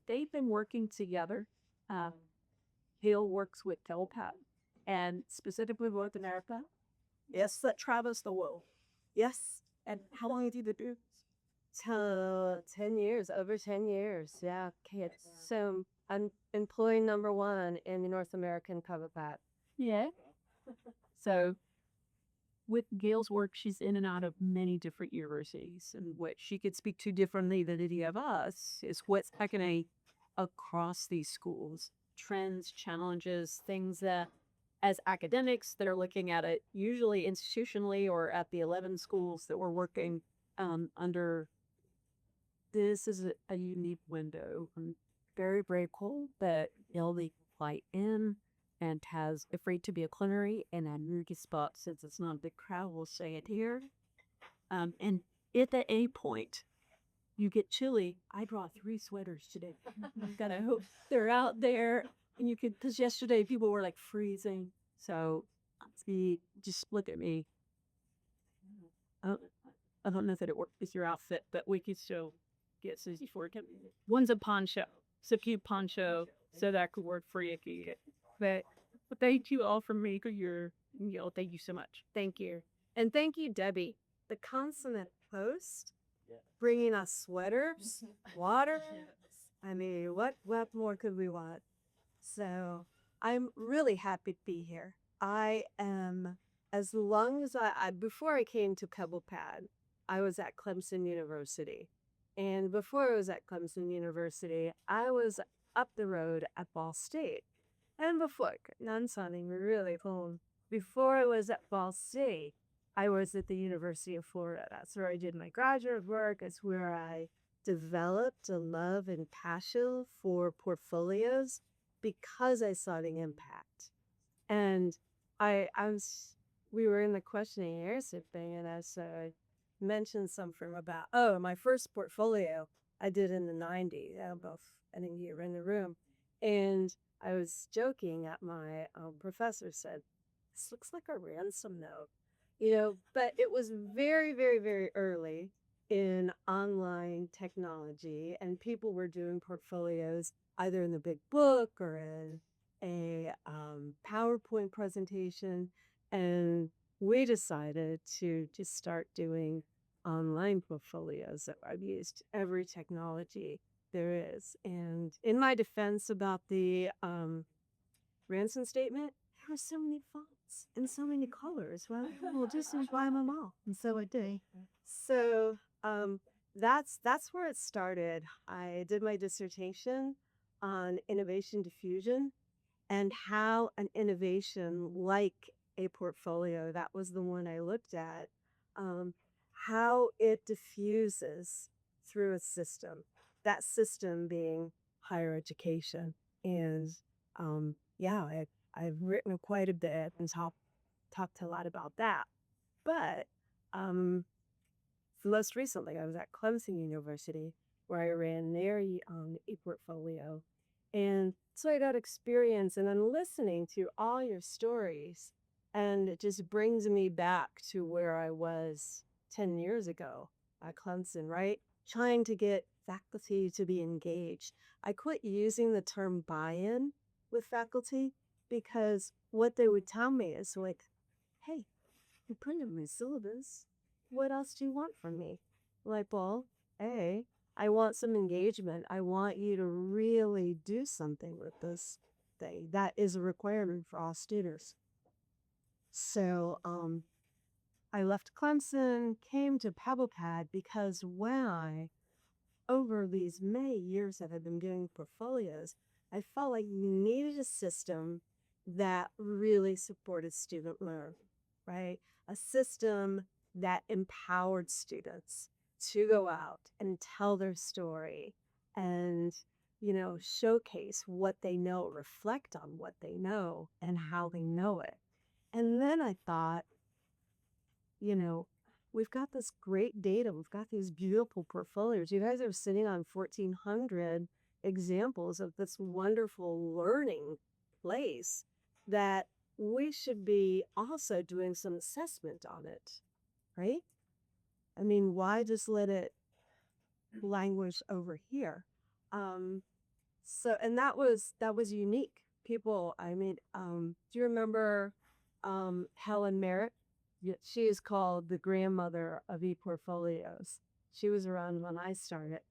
They've been working together. Gail works with PebblePad and specifically North America. Yes, that travels the world. Yes. And how long did you do? 10 years, over 10 years. Yeah. Kids. So I'm employee number one in the North American PebblePad. Yeah. So with Gail's work, she's in and out of many different universities, and what she could speak to differently than any of us is what's happening across these schools, trends, challenges, things that as academics that are looking at it, usually institutionally or at the 11 schools that we're working under. This is a unique window. I'm very grateful that Gail fly in and has agreed to be a plenary in a noogie spot since it's not a big crowd. We'll say it here. And at the A point, you get chilly. I brought 3 sweaters today. Gotta hope they're out there. And you could, because yesterday people were like freezing. So just look at me. I don't know that it worked with your outfit, but we could still get Susie for it. One's a poncho. It's a cute poncho, so that could work for you if you get. But thank you all for me for your, thank you so much. Thank you. And thank you, Debbie, the consummate host, bringing us sweaters, water. I mean, what more could we want? So I'm really happy to be here. I am, as long as before I came to PebblePad, I was at Clemson University. And before I was at Clemson University, I was up the road at Ball State. And before, non-sounding really cool. Before I was at Ball State, I was at the University of Florida. That's where I did my graduate work. It's where I developed a love and passion for portfolios because I saw the impact. And we were in the questionnaire thing, and I mentioned something about, my first portfolio I did in the 90s. Both, I think you were in the room. And I was joking at my professor said, this looks like a ransom note, but it was very, very, very early in online technology, and people were doing portfolios either in the big book or in a PowerPoint presentation. And we decided to just start doing online portfolios. I've used every technology there is. And in my defense about the ransom statement, there were so many fonts and so many colors. Well, just buy them all. And so I did. So that's where it started. I did my dissertation on innovation diffusion and how an innovation like a portfolio, that was the one I looked at, how it diffuses through a system, that system being higher education. And I've written quite a bit and talked a lot about that. But most recently, I was at Clemson University where I ran their e-portfolio. And so I got experience, and I'm listening to all your stories, and it just brings me back to where I was 10 years ago at Clemson, right? Trying to get faculty to be engaged. I quit using the term buy-in with faculty because what they would tell me is like, hey, you put in my syllabus. What else do you want from me? Like, well, I want some engagement. I want you to really do something with this thing. That is a requirement for all students. So I left Clemson, came to PebblePad because over these many years that I've been doing portfolios, I felt like we needed a system that really supported student learning, right? A system that empowered students to go out and tell their story and, showcase what they know, reflect on what they know and how they know it. And then I thought, we've got this great data. We've got these beautiful portfolios. You guys are sitting on 1,400 examples of this wonderful learning place that we should be also doing some assessment on it, right? I mean, why just let it language over here. And that was unique. People, I mean, do you remember Helen Merritt? Yeah, she is called the grandmother of e-portfolios. She was around when I started,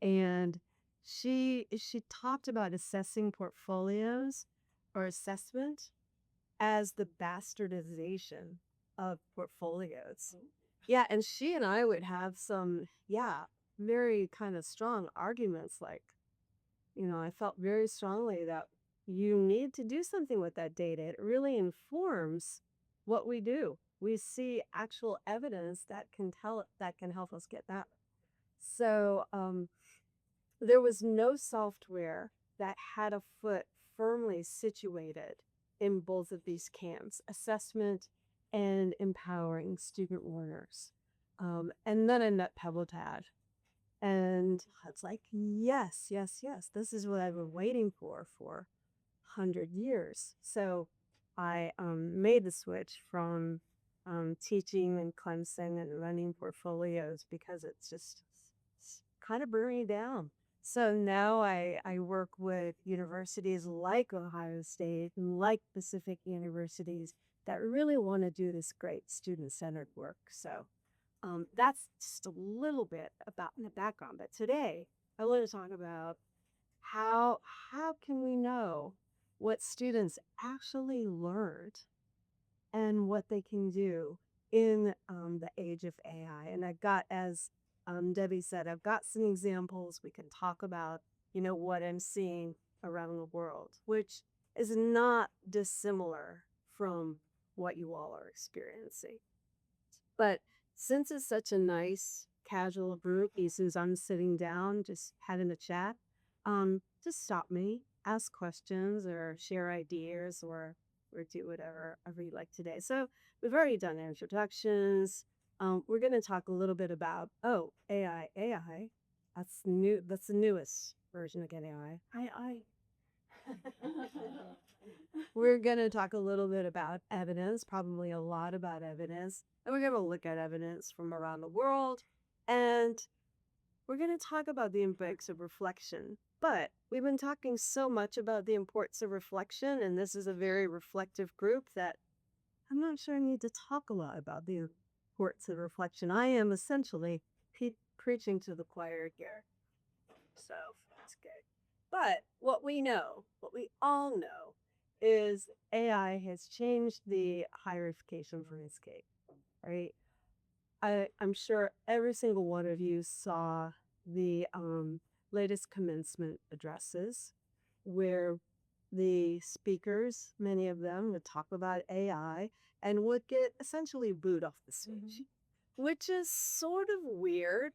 and she talked about assessing portfolios or assessment as the bastardization of portfolios. Yeah, and she and I would have some, yeah, very kind of strong arguments. Like, I felt very strongly that you need to do something with that data. It really informs what we do. We see actual evidence that can help us get that. So there was no software that had a foot firmly situated in both of these camps, assessment and empowering student learners. And then I met PebblePad. And it's like, yes, yes, yes, this is what I've been waiting for 100 years. So I made the switch from teaching in Clemson and running portfolios because it's kind of burned me down. So now I work with universities like Ohio State and like Pacific universities that really want to do this great student-centered work. So that's just a little bit about in the background. But today, I want to talk about how can we know what students actually learned and what they can do in the age of AI. And I've got, as Debbie said, I've got some examples we can talk about, what I'm seeing around the world, which is not dissimilar from what you all are experiencing. But since it's such a nice casual group, since I'm sitting down, just having a chat, just stop me, ask questions or share ideas or do whatever you like today. So we've already done introductions. We're going to talk a little bit about, AI. That's new. That's the newest version of AI. We're going to talk a little bit about evidence, probably a lot about evidence. And we're going to look at evidence from around the world. And we're going to talk about the importance of reflection. But we've been talking so much about the importance of reflection, and this is a very reflective group, that I'm not sure I need to talk a lot about the importance of reflection. I am essentially preaching to the choir here. So that's good. But what we all know, is AI has changed the higher education landscape, right? I'm sure every single one of you saw the latest commencement addresses where the speakers, many of them, would talk about AI and would get essentially booed off the stage, which is sort of weird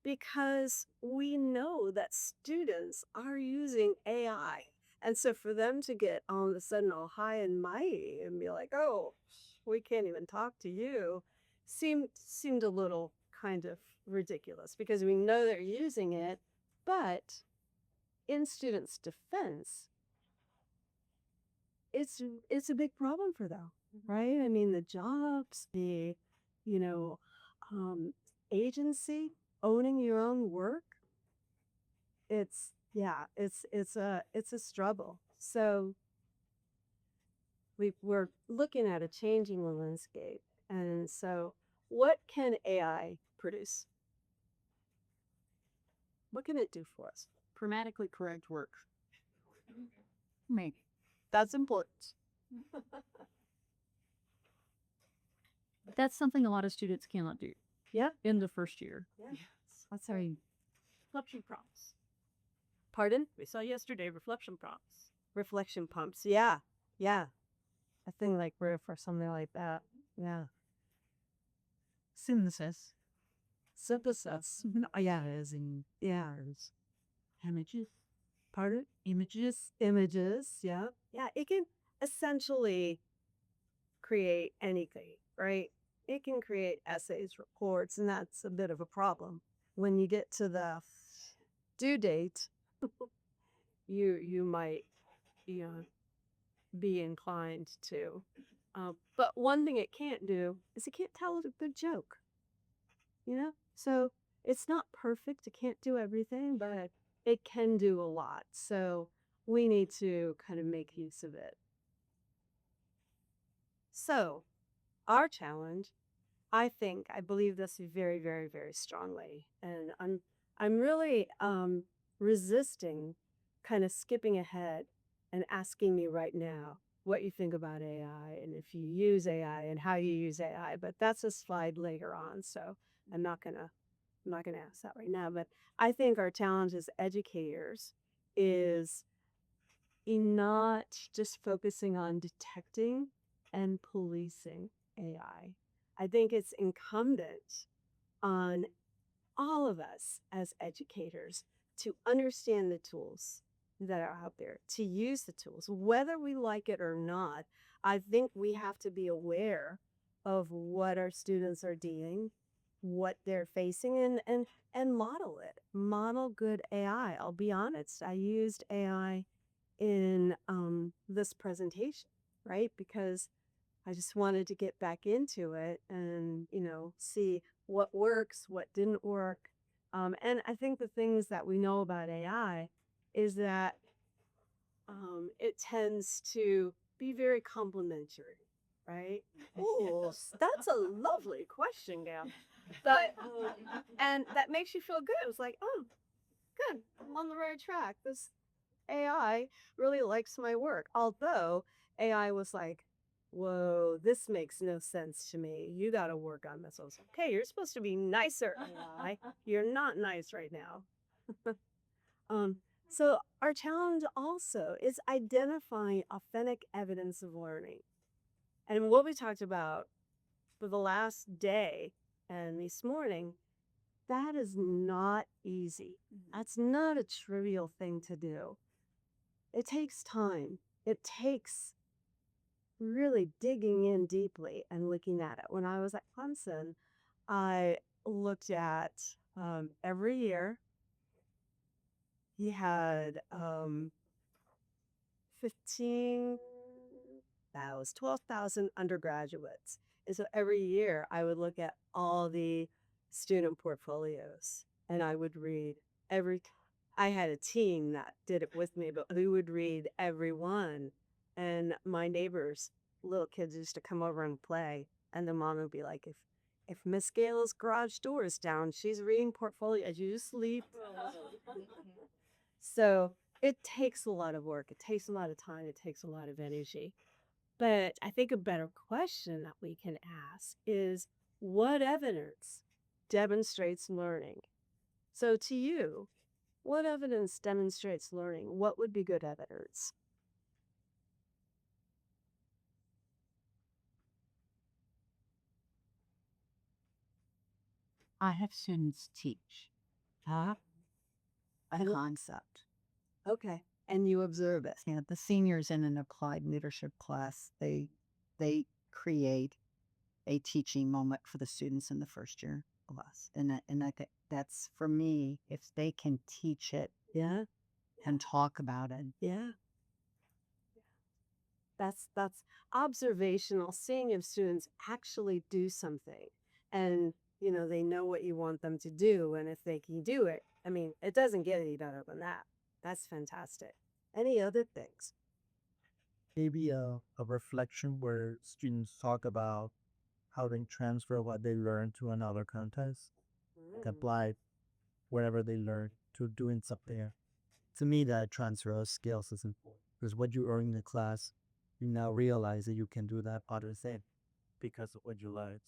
because we know that students are using AI. And so for them to get all of a sudden all high and mighty and be like, oh, we can't even talk to you, seemed a little kind of ridiculous because we know they're using it. But in students' defense, it's a big problem for them, right? I mean, the jobs, the, you know, agency, owning your own work, it's a struggle. So we're looking at a changing landscape. And so what can AI produce? What can it do for us? Grammatically correct work. Maybe. That's important. That's something a lot of students cannot do. Yeah. In the first year. Yeah. That's very Reflection prompts. Pardon? We saw yesterday reflection prompts. Reflection pumps. Yeah. Yeah. I think like we're for something like that. Yeah. synthesis. Synthesis. Yeah, as in images. Pardon? Images. Images. Yeah. Yeah. It can essentially create anything, right? It can create essays, reports, and that's a bit of a problem. When you get to the due date, you might, be inclined to. But one thing it can't do is it can't tell a good joke. So it's not perfect. It can't do everything, but it can do a lot. So we need to kind of make use of it. So our challenge, I believe this very, very, very strongly. And I'm really resisting kind of skipping ahead and asking me right now what you think about AI and if you use AI and how you use AI. But that's a slide later on. So I'm not gonna ask that right now. But I think our challenge as educators is in not just focusing on detecting and policing AI. I think it's incumbent on all of us as educators to understand the tools that are out there, to use the tools, whether we like it or not. I think we have to be aware of what our students are doing, what they're facing, and model it. Model good AI. I'll be honest, I used AI in this presentation, right? Because I just wanted to get back into it and, see what works, what didn't work. And I think the things that we know about AI is that it tends to be very complimentary, right? Oh, that's a lovely question, Gail. But, and that makes you feel good. It's like, oh, good, I'm on the right track. This AI really likes my work. Although AI was like, whoa, this makes no sense to me. You got to work on this. I was like, okay, you're supposed to be nicer, AI. You're not nice right now. um, so our challenge also is identifying authentic evidence of learning. And what we talked about for the last day and this morning, that is not easy. That's not a trivial thing to do. It takes time. It takes really digging in deeply and looking at it. When I was at Clemson, I looked at every year he had 12,000 undergraduates. And so every year I would look at all the student portfolios and I would read I had a team that did it with me, but we would read every one. And my neighbors, little kids used to come over and play. And the mom would be like, if Miss Gail's garage door is down, she's reading portfolios. You sleep. So it takes a lot of work. It takes a lot of time. It takes a lot of energy. But I think a better question that we can ask is what evidence demonstrates learning? So to you, what evidence demonstrates learning? What would be good evidence? I have students teach Huh? a concept. Okay. And you observe it. Yeah, the seniors in an applied leadership class, they create a teaching moment for the students in the first year class. And I think that's for me, if they can teach it Yeah. and talk about it. Yeah. That's observational, seeing if students actually do something and they know what you want them to do and if they can do it. I mean, it doesn't get any better than that. That's fantastic. Any other things? Maybe a reflection where students talk about how they transfer what they learn to another context, like apply wherever they learn to doing something. To me, that transfer of skills is important because what you earn in the class, you now realize that you can do that other thing because of what you learned.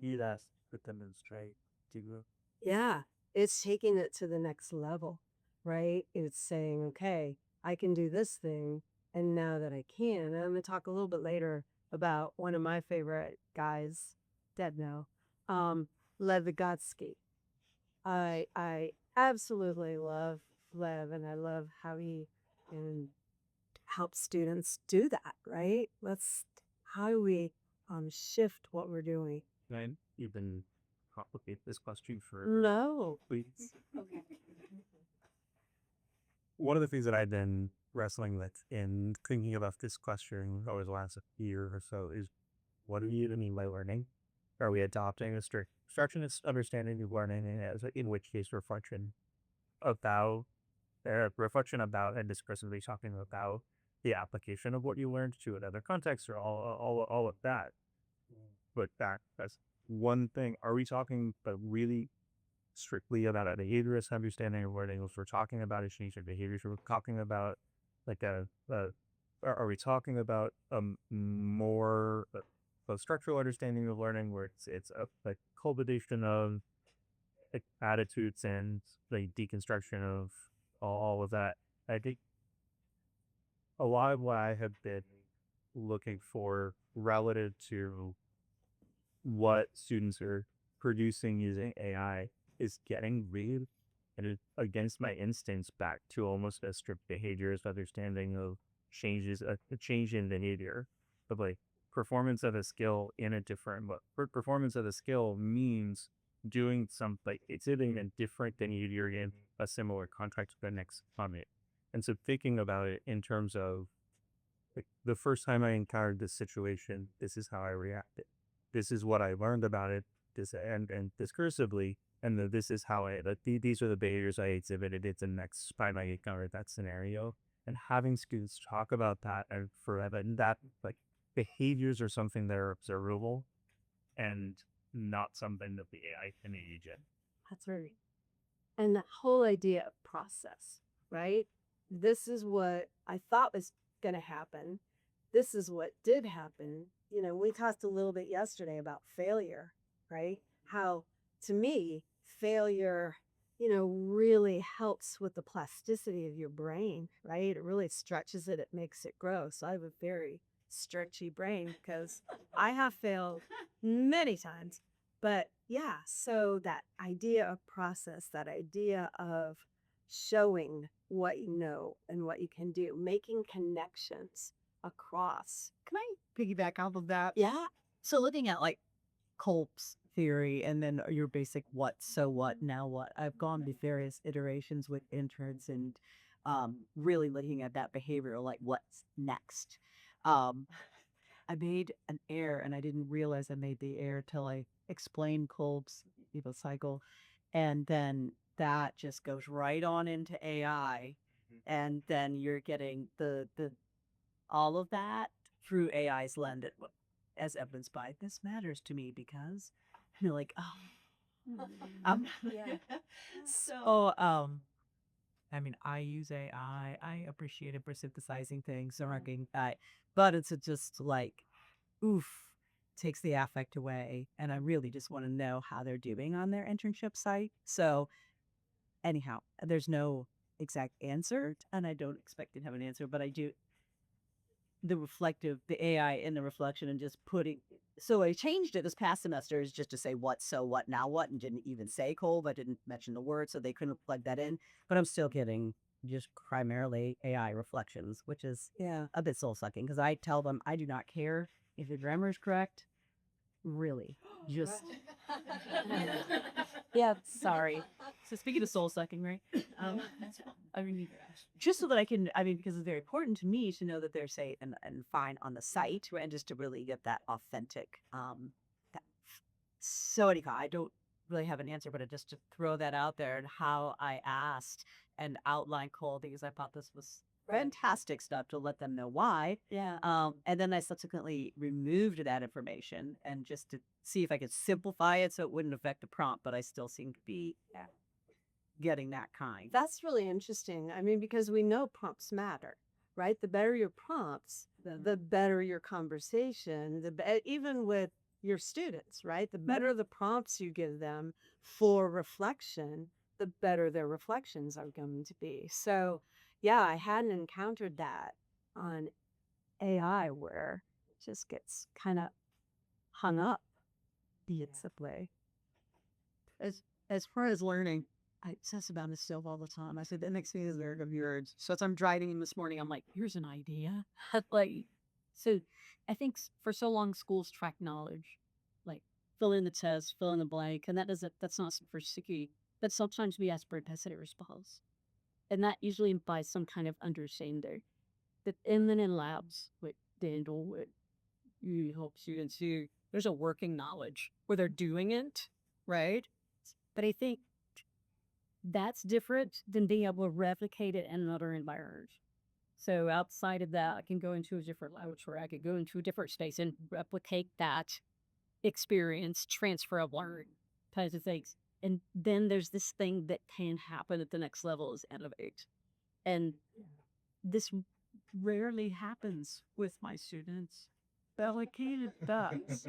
You that's to demonstrate to you. Yeah, it's taking it to the next level, right? It's saying, okay, I can do this thing. And now that I can, and I'm going to talk a little bit later about one of my favorite guys, dead now, Lev Vygotsky. I absolutely love Lev, and I love how he can help students do that, right? How do we shift what we're doing? Right? You've been complicate this question for No. please. One of the things that I've been wrestling with in thinking about this question over the last year or so is what do you mean by learning? Are we adopting a strict instructionist understanding of learning, and as in which case about reflection about and discursively talking about the application of what you learned to another context, or all of that. But that's one thing. Are we talking but really strictly about a behaviorist understanding of learning? If we're talking about a change in behaviors, we're talking about like are we talking about more a structural understanding of learning, where it's a cultivation of like attitudes and the deconstruction of all of that? I think a lot of what I have been looking for relative to what students are producing using AI is getting real and against my instincts back to almost a strict behaviorist understanding of a change in behavior, of like performance of a skill in a different, but performance of a skill means doing something, it's even different than you're in a similar context with the next comment. And so thinking about it in terms of like the first time I encountered this situation, this is how I reacted. This is what I learned about it, and discursively, and this is how these are the behaviors I exhibited. It's the next time I encountered that scenario, and having students talk about that and forever, and that like behaviors are something that are observable, and not something that the AI can age in. That's right. And the whole idea of process, right? This is what I thought was going to happen. This is what did happen. You know, we talked a little bit yesterday about failure, right? How, to me, failure, really helps with the plasticity of your brain, right? It really stretches it, it makes it grow. So I have a very stretchy brain because I have failed many times. But yeah, so that idea of process, that idea of showing what you know and what you can do, making connections across. Can I piggyback off of that? Yeah. So looking at like Culp's theory and then your basic what, so what, now what. I've gone to various iterations with interns and really looking at that behavioral, like what's next. I made an error and I didn't realize I made the error till I explained Culp's evil cycle. And then that just goes right on into AI. And then you're getting the all of that through AI's lens, as evidenced by this matters to me because you're like, oh, Yeah. So, I mean, I use AI. I appreciate it for synthesizing things, but it's just like, oof, takes the affect away. And I really just want to know how they're doing on their internship site. So, anyhow, there's no exact answer, and I don't expect to have an answer, but I do the AI in the reflection and just putting. So I changed it this past semester is just to say what, so what, now what, and didn't even say Colb. I didn't mention the word, so they couldn't plug that in. But I'm still getting just primarily AI reflections, which is a bit soul sucking because I tell them I do not care if the grammar is correct. Really, just Yeah. sorry. So speaking of soul sucking, right? I mean, just so that I can, because it's very important to me to know that they're safe and fine on the site, right? And just to really get that authentic. So anyhow, I don't really have an answer, but just to throw that out there and how I asked and outlined Cole because I thought this was fantastic stuff to let them know why. Yeah. And then I subsequently removed that information and just to see if I could simplify it so it wouldn't affect the prompt, but I still seem to be getting that kind. That's really interesting. I mean, because we know prompts matter, right? The better your prompts, the better your conversation, even with your students, right? The better the prompts you give them for reflection, the better their reflections are going to be. So, yeah, I hadn't encountered that on AI where it just gets kind of hung up. It's a way. as far as learning, I obsess about myself all the time. I said that makes me the lyric of yours. So as I'm driving in this morning, I'm like, here's an idea. Like, so I think for so long schools track knowledge, like fill in the test, fill in the blank, and that's not for sticky. But sometimes we ask for a passage response, and that usually implies some kind of understanding. But and then in labs, with Daniel, you help students who there's a working knowledge where they're doing it, right? But I think that's different than being able to replicate it in another environment. So outside of that, I can go into a different laboratory. I could go into a different space and replicate that experience, transfer of learning kinds of things. And then there's this thing that can happen at the next level is innovate. And this rarely happens with my students. But like it does.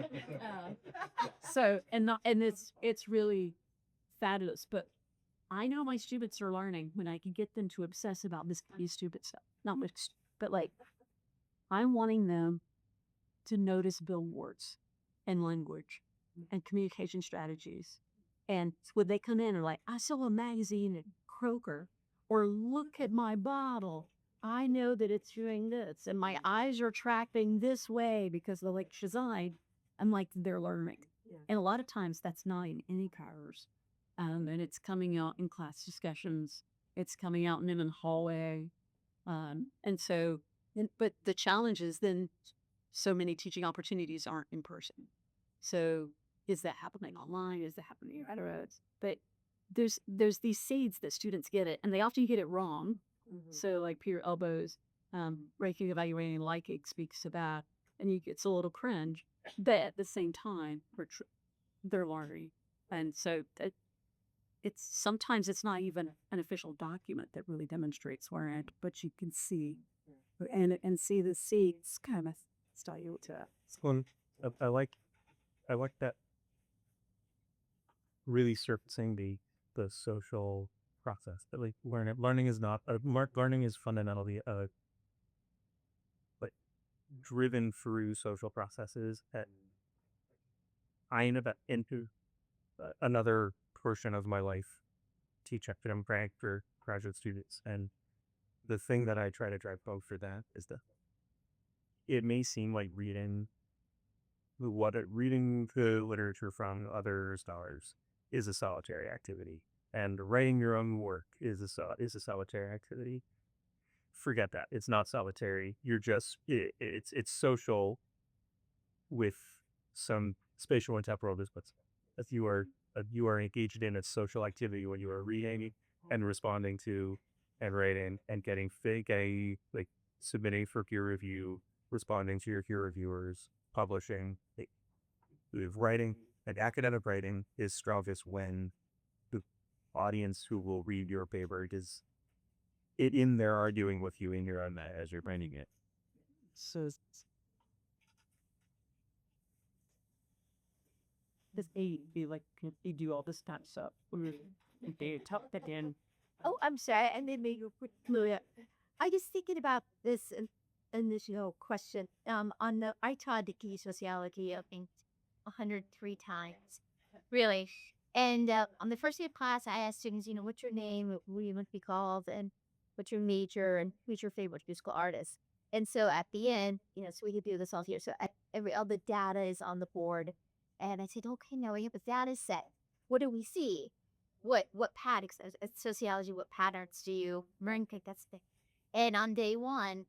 So and it's really fabulous. But I know my students are learning when I can get them to obsess about this stupid stuff. Not much, but like I'm wanting them to notice billboards and language and communication strategies. And when they come in and like, I saw a magazine at Kroger, or look at my bottle. I know that it's doing this, and my eyes are tracking this way because the like Shazai. I'm like, they're learning. Yeah. And a lot of times that's not in any powers. And it's coming out in class discussions. It's coming out in the hallway. And so, but the challenge is then so many teaching opportunities aren't in person. So is that happening online? Is that happening? I don't know. But there's these seeds that students get it, and they often get it wrong. So like peer elbows, ranking, evaluating, liking speaks to that, and it's a little cringe. But at the same time, they're learning, and so it's sometimes it's not even an official document that really demonstrates where it, but you can see and see the seeds kind of start you to. I like that really surfacing the social process that like learning is not learning is fundamentally like driven through social processes. And I ended up into another portion of my life teach academic rank for graduate students, and the thing that I try to drive home for that is that it may seem like reading the literature from other scholars is a solitary activity, and writing your own work is a solitary activity. Forget that. It's not solitary. You're just it's social with some spatial and temporal disciplines. As you are engaged in a social activity when you are reading and responding to and writing and getting like submitting for peer review, responding to your peer reviewers, publishing. Writing and academic writing is strongest when the audience who will read your paper is it in there arguing with you in your own as you're writing it. So This be like you do all this kind of stuff. They tuck that in. Oh, I'm sorry. I may make you quick. I just thinking about this initial question. I taught the key sociology, I think, 103 times, really. And on the first day of class, I asked students, what's your name, what you want to be called, and what's your major, and who's your favorite musical artist. And so at the end, so we could do this all here. So all the data is on the board, and I said, okay, now we have a data set. What do we see? What patterns, sociology, what patterns do you pick? That's the thing. And on day one,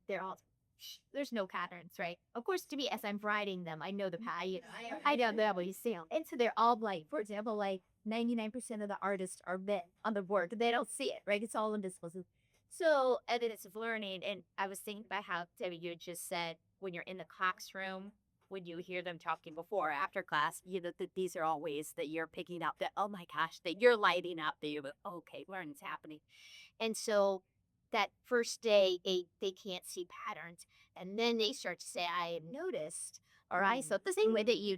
there's no patterns, right? Of course, to me, as I'm writing them, I know the pattern. I know what you see. And so they're all like, for example, like 99% of the artists are men on the board. They don't see it, right? It's all invisible. So evidence of learning. And I was thinking about how, Debbie, you just said when you're in the classroom, when you hear them talking before or after class, that these are all ways that you're picking up that, oh my gosh, that you're lighting up, that you're like, okay, learning's happening. And so that first day, they can't see patterns. And then they start to say, I have noticed, or I saw the same way that you,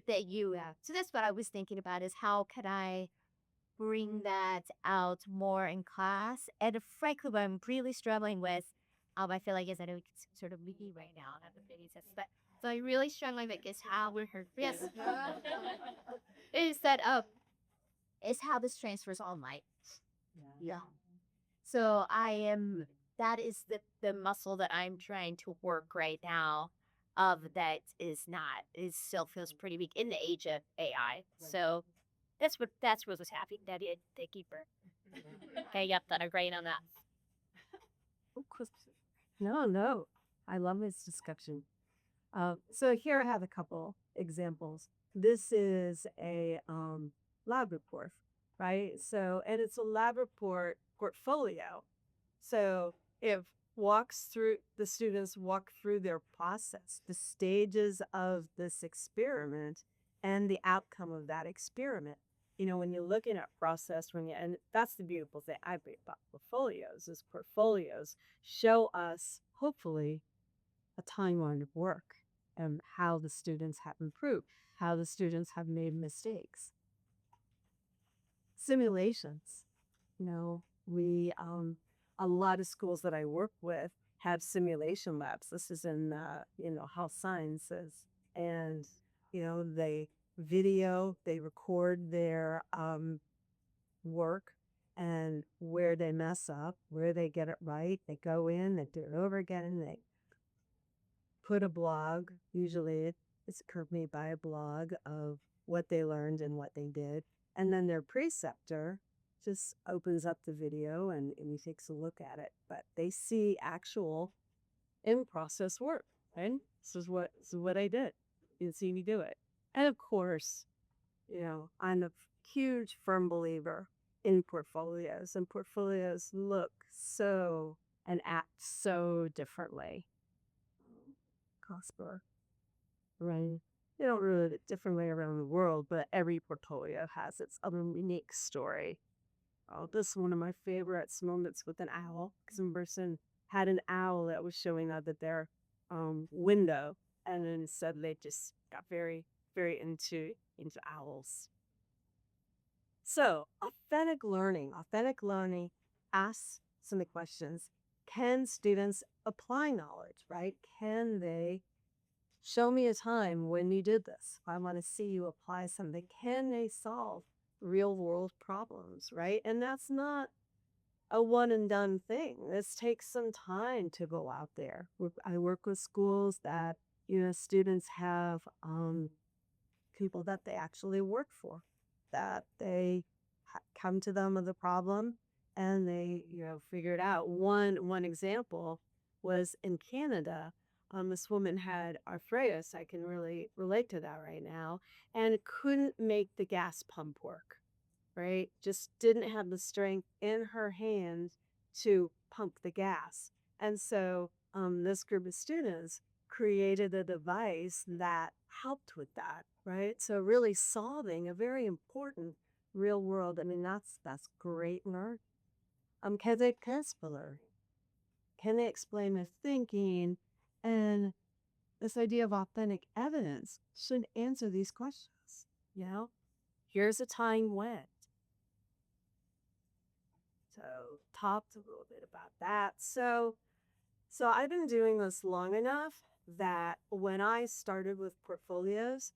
so that's what I was thinking about is how could I bring that out more in class? And frankly, what I'm really struggling with, I feel like is I know it's sort of leaky right now, and I have the babies, but so I'm really struggling with is how we're heard. Yes, is how this transfers online. Yeah. So that is the muscle that I'm trying to work right now. That still feels pretty weak in the age of AI. So that's what was happening. Thank you for getting up that agreeing on that. No. I love this discussion. So here I have a couple examples. This is a lab report, right? So, and it's a lab report portfolio. So if the students walk through their process, the stages of this experiment and the outcome of that experiment. You know, when you're looking at process, and that's the beautiful thing I think about portfolios is portfolios show us, hopefully, a timeline of work and how the students have improved, how the students have made mistakes. Simulations, you know, a lot of schools that I work with have simulation labs. This is in, health sciences. And, they they record their work and where they mess up, where they get it right. They go in, they do it over again, and they put a blog. Usually it's accompanied by a blog of what they learned and what they did. And then their preceptor just opens up the video and he takes a look at it. But they see actual in process work. And this is what I did. You can see me do it. And of course, I'm a huge firm believer in portfolios, and portfolios look so and act so differently. Cosper, right? They don't really look differently around the world, but every portfolio has its own unique story. Oh, this is one of my favorites moments with an owl. Some person had an owl that was showing up at their window, and then suddenly just got very, very into owls. So, authentic learning asks some questions. Can students apply knowledge, right? Can they show me a time when you did this? I want to see you apply something. Can they solve real world problems, right? And that's not a one and done thing. This takes some time to go out there. I work with schools that, students have people that they actually work for, that they come to them with a problem and they, figure it out. One example was in Canada. This woman had arthritis. I can really relate to that right now, and couldn't make the gas pump work. Right, just didn't have the strength in her hand to pump the gas, and so this group of students created a device that helped with that. Right, so really solving a very important real world. I mean, that's great learning. Can they learn? Can they explain their thinking? And this idea of authentic evidence should answer these questions. Here's a time when. So talked a little bit about that. So I've been doing this long enough that when I started with portfolios,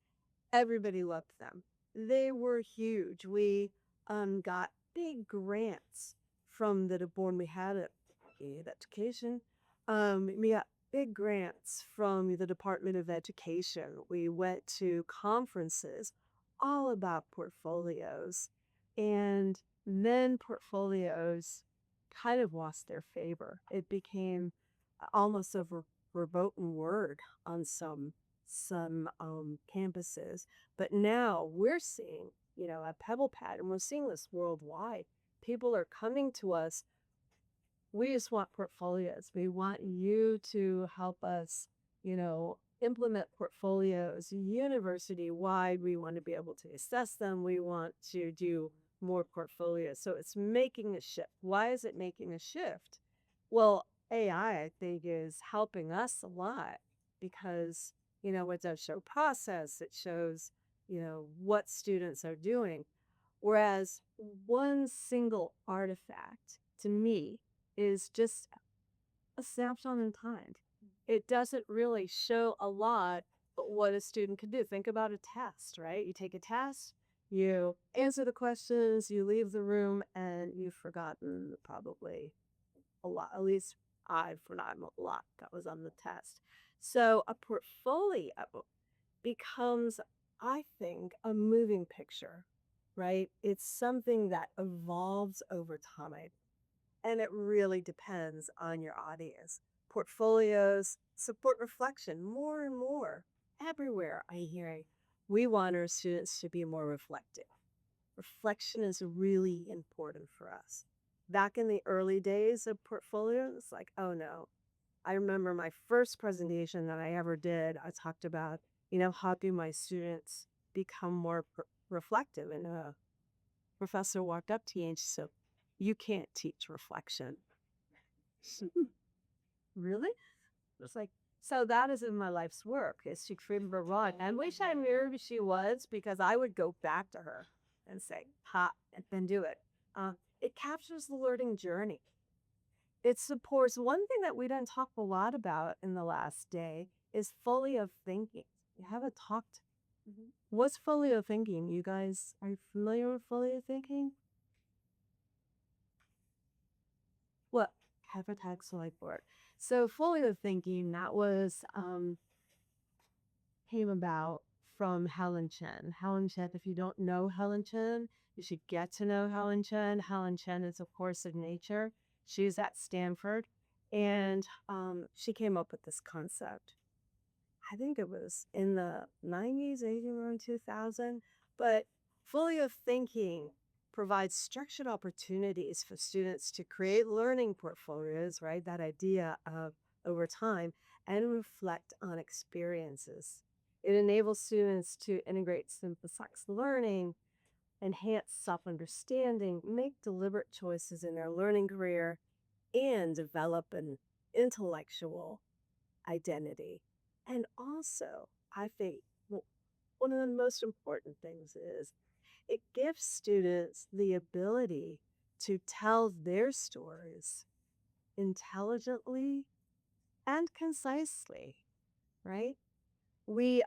everybody loved them. They were huge. We got big grants from the board. We had it education. We got big grants from the Department of Education. We went to conferences all about portfolios, and then portfolios kind of lost their favor. It became almost a verboten word on some campuses. But now we're seeing, at PebblePad, and we're seeing this worldwide. People are coming to us. We just want portfolios. We want you to help us, implement portfolios university-wide. We want to be able to assess them. We want to do more portfolios. So it's making a shift. Why is it making a shift? Well, AI, I think, is helping us a lot because, it does show process. It shows, what students are doing. Whereas one single artifact, to me, is just a snapshot in time. It doesn't really show a lot but what a student can do. Think about a test, right? You take a test, you answer the questions, you leave the room, and you've forgotten probably a lot. At least I've forgotten a lot that was on the test. So a portfolio becomes, I think, a moving picture, right? It's something that evolves over time. And it really depends on your audience. Portfolios support reflection more and more. Everywhere I hear we want our students to be more reflective. reflection is really important for us. Back in the early days of portfolios, it's like, oh no. I remember my first presentation that I ever did, I talked about, how do my students become more reflective? And a professor walked up to me and she said, you can't teach reflection. Really? It's like, so that is in my life's work, is to create a run. And wish I knew who she was, because I would go back to her and say, and then do it. It captures the learning journey. It supports one thing that we didn't talk a lot about in the last day is folio thinking. You haven't talked. What's folio thinking? You guys are you familiar with folio thinking? Well, have a text whiteboard. So folio thinking, that was came about from Helen Chen. Helen Chen, if you don't know Helen Chen, you should get to know Helen Chen. Helen Chen is a course of nature. She's at Stanford, and she came up with this concept. I think it was in the 90s, 80s, around 2000. But folio thinking provides structured opportunities for students to create learning portfolios, right? That idea of over time, and reflect on experiences. It enables students to integrate synthesize learning, enhance self-understanding, make deliberate choices in their learning career, and develop an intellectual identity. And also, I think one of the most important things is it gives students the ability to tell their stories intelligently and concisely, right?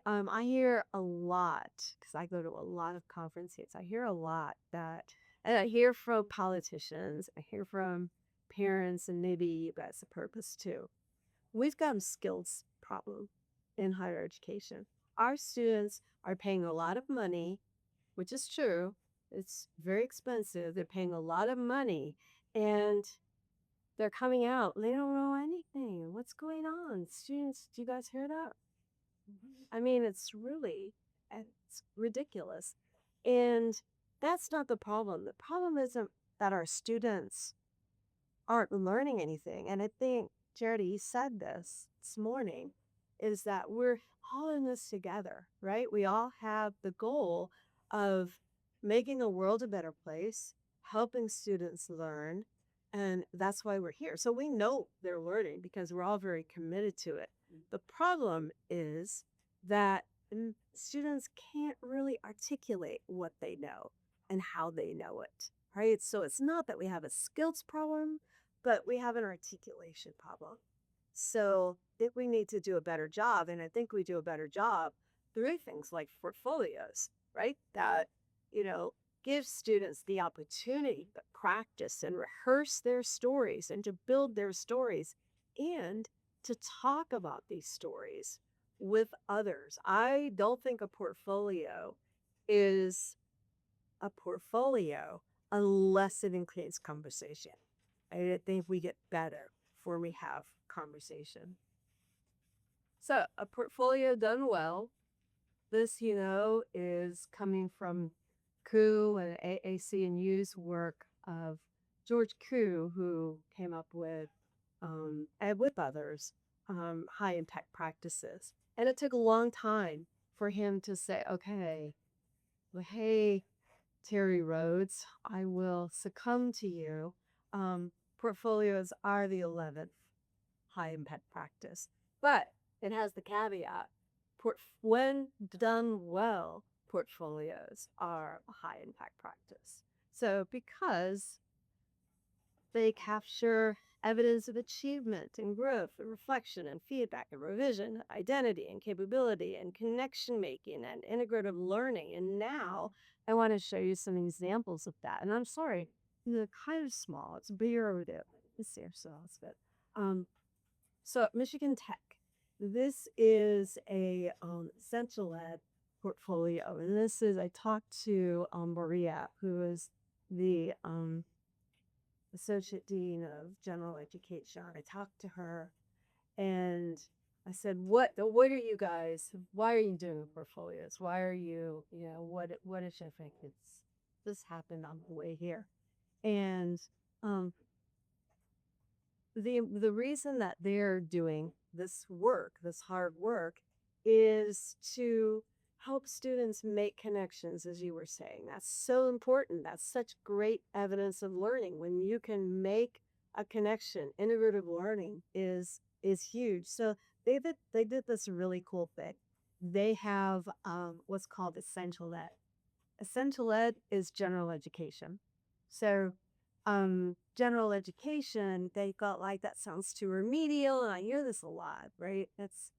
I hear a lot, because I go to a lot of conferences. I hear a lot and I hear from politicians, I hear from parents, and maybe that's a purpose too. We've got a skills problem in higher education. Our students are paying a lot of money, which is true. It's very expensive. They're paying a lot of money, and they're coming out. They don't know anything. What's going on? Students, do you guys hear that? I mean, it's ridiculous. And that's not the problem. The problem isn't that our students aren't learning anything. And I think, Charity, you said this morning, is that we're all in this together, right? We all have the goal of making the world a better place, helping students learn, and that's why we're here. So we know they're learning because we're all very committed to it. The problem is that students can't really articulate what they know and how they know it, right? So it's not that we have a skills problem, but we have an articulation problem. So I think we need to do a better job, and I think we do a better job through things like portfolios, right? That, give students the opportunity to practice and rehearse their stories and to build their stories and to talk about these stories with others. I don't think a portfolio is a portfolio unless it includes conversation. I think we get better before we have conversation. So a portfolio done well, this, is coming from Koo and AAC&U's work of George Koo, who came up with, and with others, high impact practices. And it took a long time for him to say, okay, well, hey, Terry Rhodes, I will succumb to you. Portfolios are the 11th high impact practice, but it has the caveat. When done well, portfolios are a high impact practice. So because they capture evidence of achievement and growth and reflection and feedback and revision, identity and capability and connection making and integrative learning. And now I want to show you some examples of that. And I'm sorry, they're kind of small. It's bigger over there. Let's see, so that's good. So Michigan Tech, this is a Central Ed portfolio. And this is, I talked to Maria, who is the Associate Dean of General Education. I talked to her and I said, what are you guys, why are you doing portfolios? Why are you, what is your think it's this happened on the way here. And the reason that they're doing this work, this hard work, is to help students make connections, as you were saying. That's so important. That's such great evidence of learning. When you can make a connection, integrative learning is huge. So they did this really cool thing. They have what's called essential ed. Essential ed is general education. So general education, they got like, that sounds too remedial, and I hear this a lot, right? That's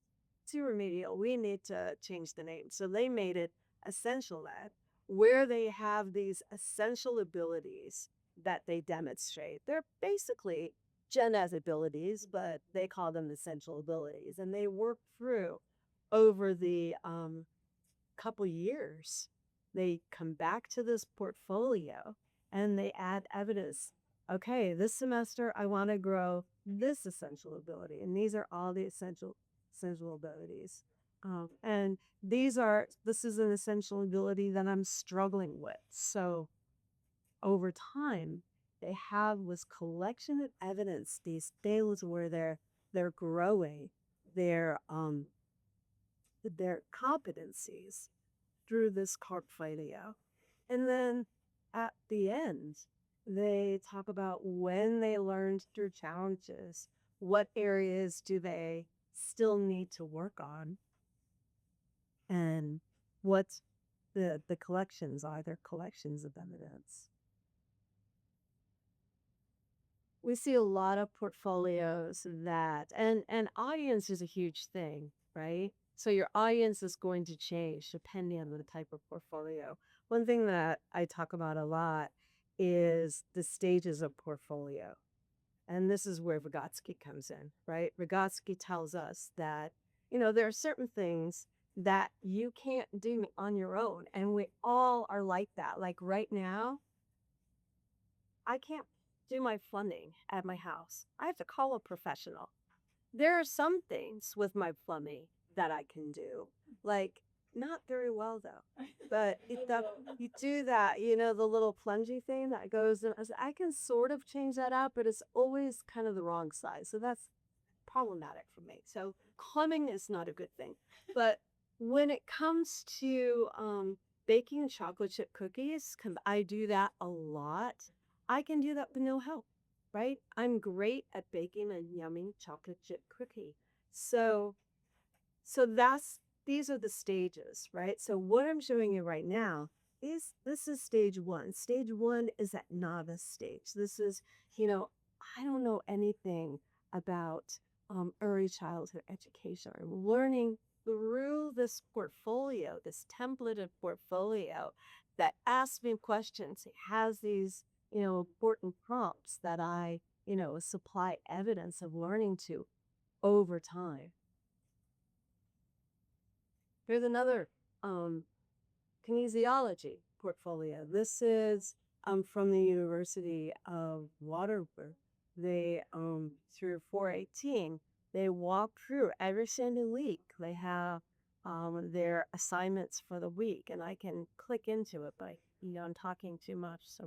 too remedial. We need to change the name. So they made it essential ed, where they have these essential abilities that they demonstrate. They're basically gen ed abilities, but they call them essential abilities, and they work through over the couple years. They come back to this portfolio and they add evidence. Okay, this semester I want to grow this essential ability, and these are all the essential abilities. And this is an essential ability that I'm struggling with. So over time, they have this collection of evidence, these things where they're growing their competencies through this portfolio. And then at the end, they talk about when they learned through challenges, what areas do they still need to work on, and what the collections are. They're collections of evidence. We see a lot of portfolios that, and audience is a huge thing, right? So your audience is going to change depending on the type of portfolio. One thing that I talk about a lot is the stages of portfolio. And this is where Vygotsky comes in, right? Vygotsky tells us that, there are certain things that you can't do on your own. And we all are like that. Like right now, I can't do my plumbing at my house. I have to call a professional. There are some things with my plumbing that I can do, like not very well though. But you do that, the little plungy thing that goes in. I can sort of change that out, but it's always kind of the wrong size. So that's problematic for me. So plumbing is not a good thing. But when it comes to baking chocolate chip cookies, 'cause I do that a lot, I can do that with no help, right? I'm great at baking a yummy chocolate chip cookie. So these are the stages, right? So what I'm showing you right now is this is stage one. Stage one is that novice stage. This is, I don't know anything about early childhood education. I'm learning through this portfolio, this templated portfolio that asks me questions. It has these, important prompts that I, supply evidence of learning to over time. Here's another kinesiology portfolio. This is from the University of Waterloo. They through 418, they walk through every single week. They have their assignments for the week, and I can click into it, but I'm talking too much, so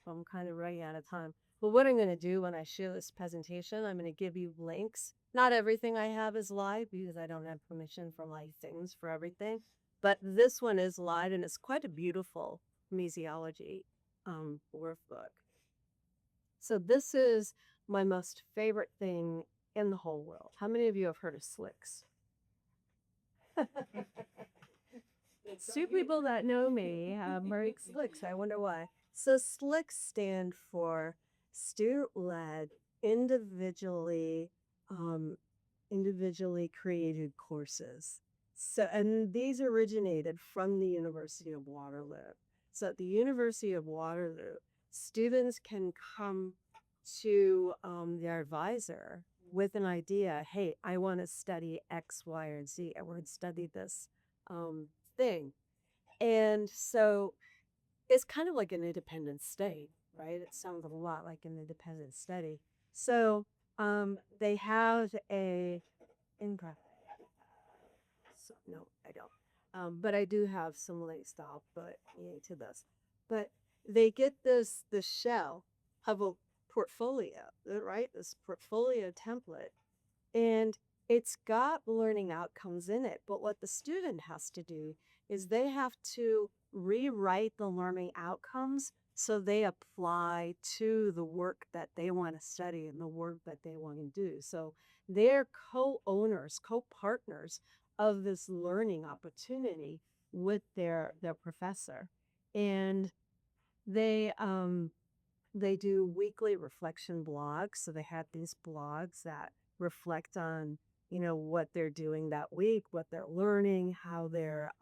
I'm kind of running out of time. But what I'm going to do when I share this presentation, I'm going to give you links. Not everything I have is live because I don't have permission from things for everything. But this one is live, and it's quite a beautiful kinesiology workbook. So this is my most favorite thing in the whole world. How many of you have heard of SLICS? Two people that know me have heard SLICS. I wonder why. So SLICS stand for student-led, individually created courses. So, and these originated from the University of Waterloo. So at the University of Waterloo, students can come to their advisor with an idea. Hey, I want to study X, Y, or Z. I want to study this thing. And so it's kind of like an independent study, right? It sounds a lot like an independent study. So they have a no, I don't. But I do have some links to help put to this. but they get the shell of a portfolio, right? This portfolio template, and it's got learning outcomes in it. But what the student has to do is they have to rewrite the learning outcomes so they apply to the work that they want to study and the work that they want to do. So they're co-owners, co-partners of this learning opportunity with their professor. And they do weekly reflection blogs. So they have these blogs that reflect on, what they're doing that week, what they're learning, how they're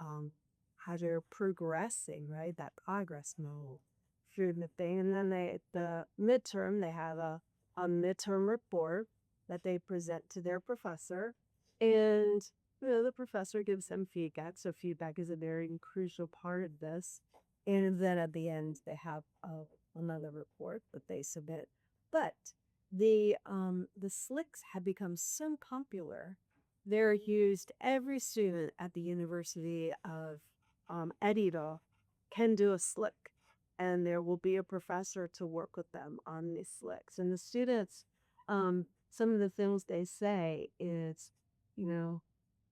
progressing, right? That progress mode through the thing. And then the midterm, they have a midterm report that they present to their professor. And the professor gives them feedback. So feedback is a very crucial part of this. And then at the end, they have another report that they submit. But the slicks have become so popular. They're used. Every student at the University of Edinburgh can do a slick, and there will be a professor to work with them on these slicks. And the students, some of the things they say is,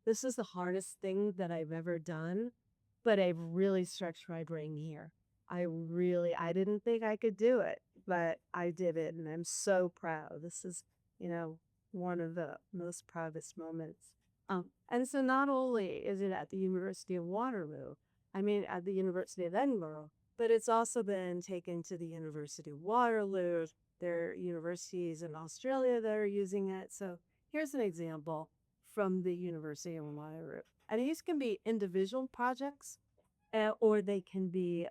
this is the hardest thing that I've ever done, but I've really stretched my brain here. I didn't think I could do it, but I did it, and I'm so proud. This is, one of the most proudest moments. And so not only is it at the University of Waterloo, at the University of Edinburgh, but it's also been taken to the University of Waterloo. There are universities in Australia that are using it. So here's an example from the University of Waterloo. And these can be individual projects, or they can be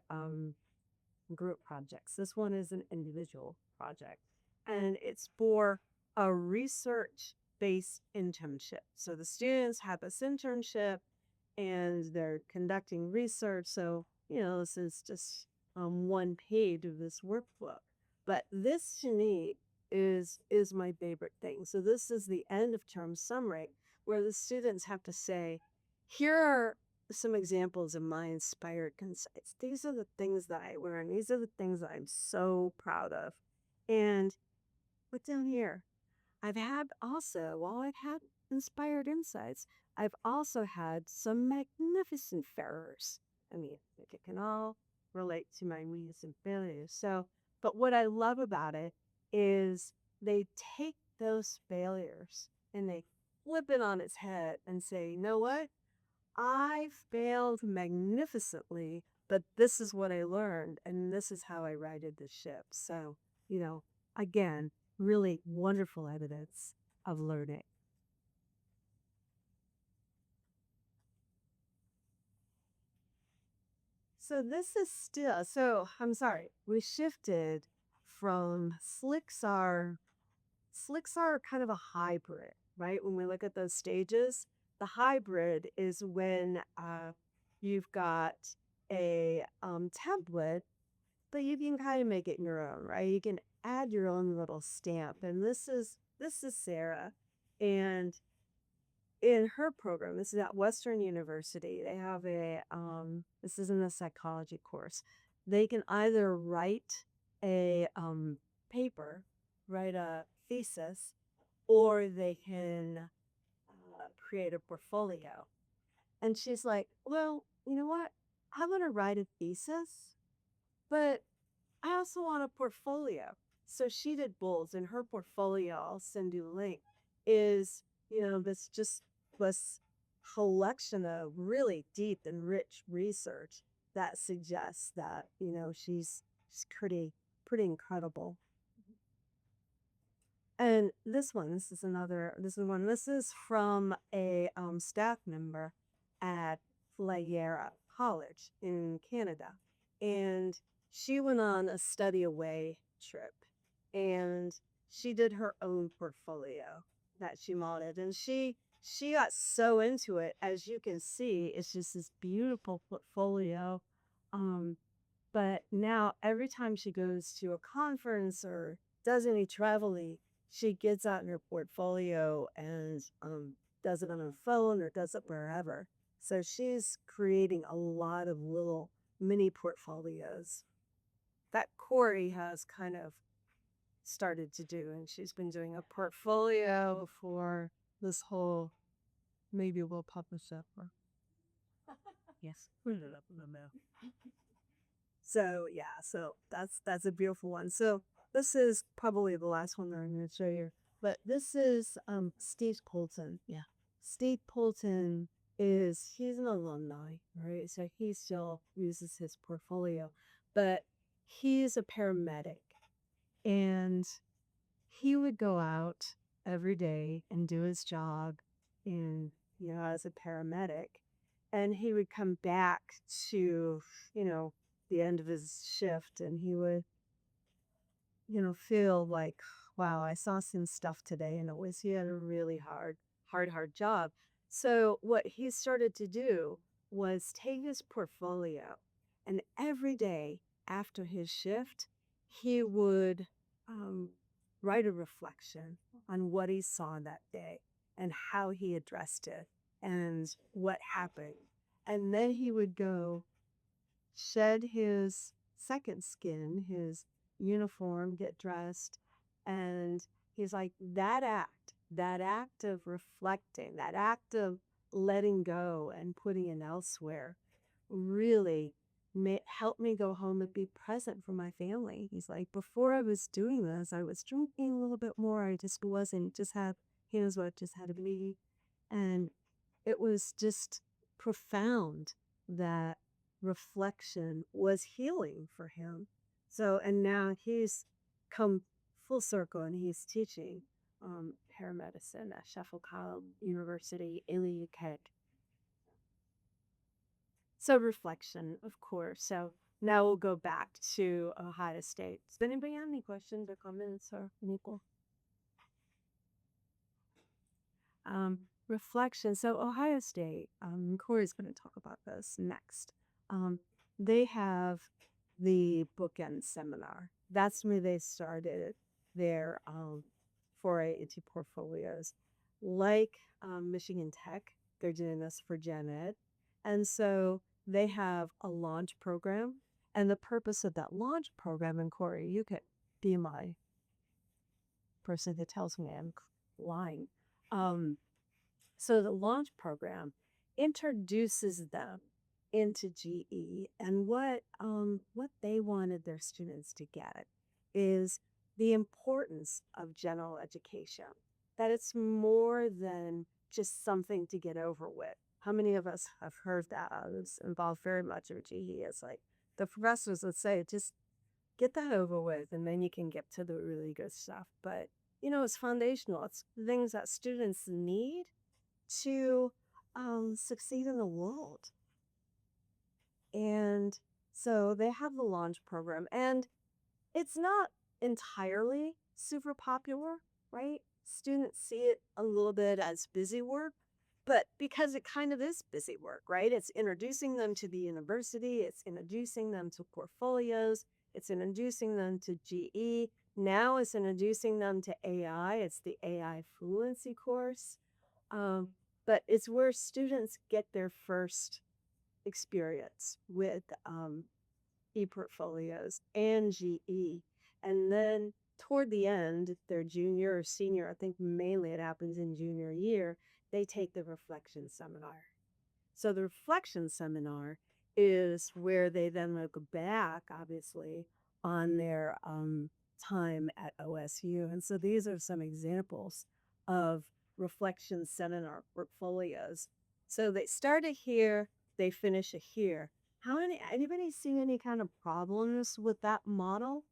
group projects. This one is an individual project, and it's for a research-based internship. So the students have this internship, and they're conducting research. So, this is just one page of this workbook. But this to me is my favorite thing. So this is the end of term summary where the students have to say, here are some examples of my inspired insights. These are the things that I learned. These are the things that I'm so proud of. And what's down here? I've had also, while I've had inspired insights, I've also had some magnificent failures. It can all relate to my wins and failures. So, but what I love about it is they take those failures and they flip it on its head and say, you know what? I failed magnificently, but this is what I learned, and this is how I righted the ship. So, again, really wonderful evidence of learning. So this is still, I'm sorry, we shifted from slicks are kind of a hybrid, right? When we look at those stages, the hybrid is when you've got a template, but you can kind of make it your own, right? You can add your own little stamp. And this is Sarah, and in her program, this is at Western University, they have this is in the psychology course. They can either write a paper, write a thesis, or they can create a portfolio. And she's like, well, you know what? I'm going to write a thesis, but I also want a portfolio. So she did both, and her portfolio, I'll send you a link, is, this collection of really deep and rich research that suggests that, she's pretty incredible. And this is from a staff member at Plenary College in Canada. And she went on a study away trip, and she did her own portfolio that she modded. And she got so into it. As you can see, it's just this beautiful portfolio. But now every time she goes to a conference or does any traveling, she gets out in her portfolio and does it on her phone or does it wherever. So she's creating a lot of little mini portfolios that Corey has kind of started to do. And she's been doing a portfolio for this whole, maybe we'll publish that for. Yes. Put it up in the mail. So yeah, so that's a beautiful one. So this is probably the last one that I'm going to show you. But this is Steve Poulton. Yeah. Steve Poulton he's an alumni, right? So he still uses his portfolio, but he's a paramedic, and he would go out every day and do his job in, as a paramedic. And he would come back to, the end of his shift, and he would, feel like, wow, I saw some stuff today, and he had a really hard job. So what he started to do was take his portfolio, and every day after his shift, he would write a reflection on what he saw that day and how he addressed it and what happened. And then he would go shed his second skin, his uniform, get dressed. And he's like, that act of reflecting, that act of letting go and putting it elsewhere really helped me go home and be present for my family. He's like, before I was doing this, I was drinking a little bit more. I just wasn't, just had, he knows what just had me. And it was just profound that reflection was healing for him. So, and now he's come full circle and he's teaching paramedicine at Sheffield University in the UK. So reflection, of course. So now we'll go back to Ohio State. Does anybody have any questions or comments or Nicole? Reflection. So Ohio State, Corey's going to talk about this next. They have the bookend seminar. That's where they started their foray into portfolios. Like Michigan Tech, they're doing this for Gen Ed. And so they have a launch program. And the purpose of that launch program, and Corey, you could be my person that tells me I'm lying. So the launch program introduces them into GE, and what they wanted their students to get is the importance of general education, that it's more than just something to get over with. How many of us have heard that? I was involved very much with GE. It's like the professors would say, just get that over with, and then you can get to the really good stuff. But, it's foundational. It's things that students need to succeed in the world. And so they have the launch program, and it's not entirely super popular, right? Students see it a little bit as busy work, but because it kind of is busy work, right? It's introducing them to the university, it's introducing them to portfolios, it's introducing them to GE. Now it's introducing them to AI. It's the AI fluency course. But it's where students get their first experience with e-portfolios and GE. And then toward the end, their junior or senior, I think mainly it happens in junior year, they take the reflection seminar. So the reflection seminar is where they then look back, obviously, on their time at OSU. And so these are some examples of reflection seminar portfolios. So they start it here, they finish it here. Anybody see any kind of problems with that model?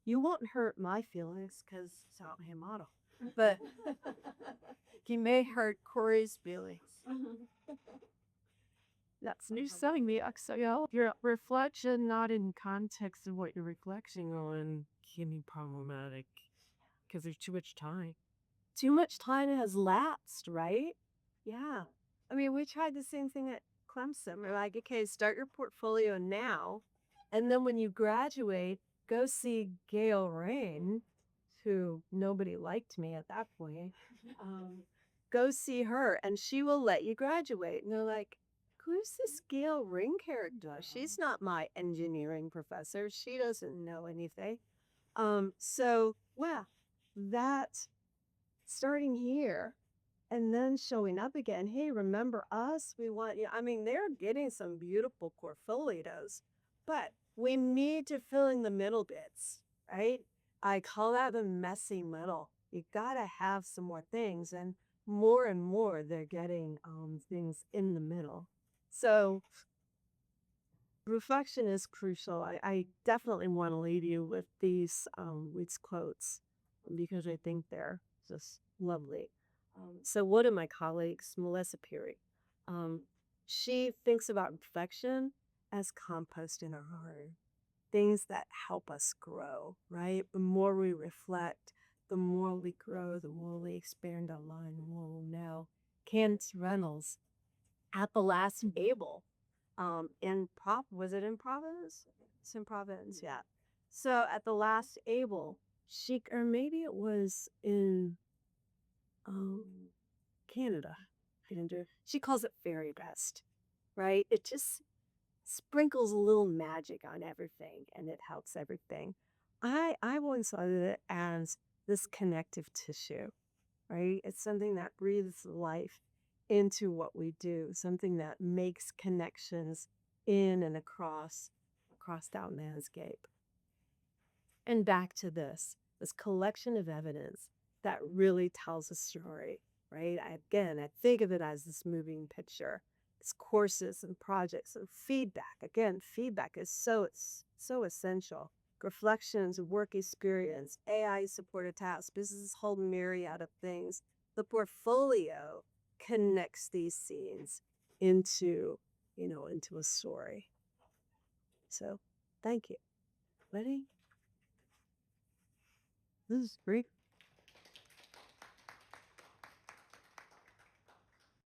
You won't hurt my feelings because it's not my model, but you may hurt Corey's feelings. That's You're selling me, so your reflection not in context of what you're reflecting on can be problematic because there's too much time. Too much time has lapsed, right? Yeah. I mean, we tried the same thing at Clemson. We're like, okay, start your portfolio now. And then when you graduate, go see Gail Rain, who nobody liked me at that point. Go see her and she will let you graduate. And they're like, who's this Gail Ring character? She's not my engineering professor. She doesn't know anything. So well, that starting here and then showing up again. Hey, remember us? We want you. I mean, they're getting some beautiful portfolios, but we need to fill in the middle bits, right? I call that the messy middle. You gotta have some more things, and more they're getting things in the middle. So reflection is crucial. I definitely want to leave you with these quotes because I think they're just lovely. So one of my colleagues, Melissa Peary, she thinks about reflection as compost in our heart, things that help us grow, right? The more we reflect, the more we grow, the more we expand our line, the more we'll know. Kent Reynolds at the last Able was it in Providence? It's in Providence, yeah. So at the last Able, or maybe it was in Canada. She calls it fairy dust, right? It just sprinkles a little magic on everything and it helps everything. I always thought of it as this connective tissue, right? It's something that breathes life into what we do, something that makes connections in and across that landscape. And back to this collection of evidence that really tells a story, right? I think of it as this moving picture. It's courses and projects and feedback. Again, feedback is so essential. Reflections, work experience, AI supported tasks, businesses whole myriad of things. The portfolio connects these scenes into a story. So thank you. Ready? This is great.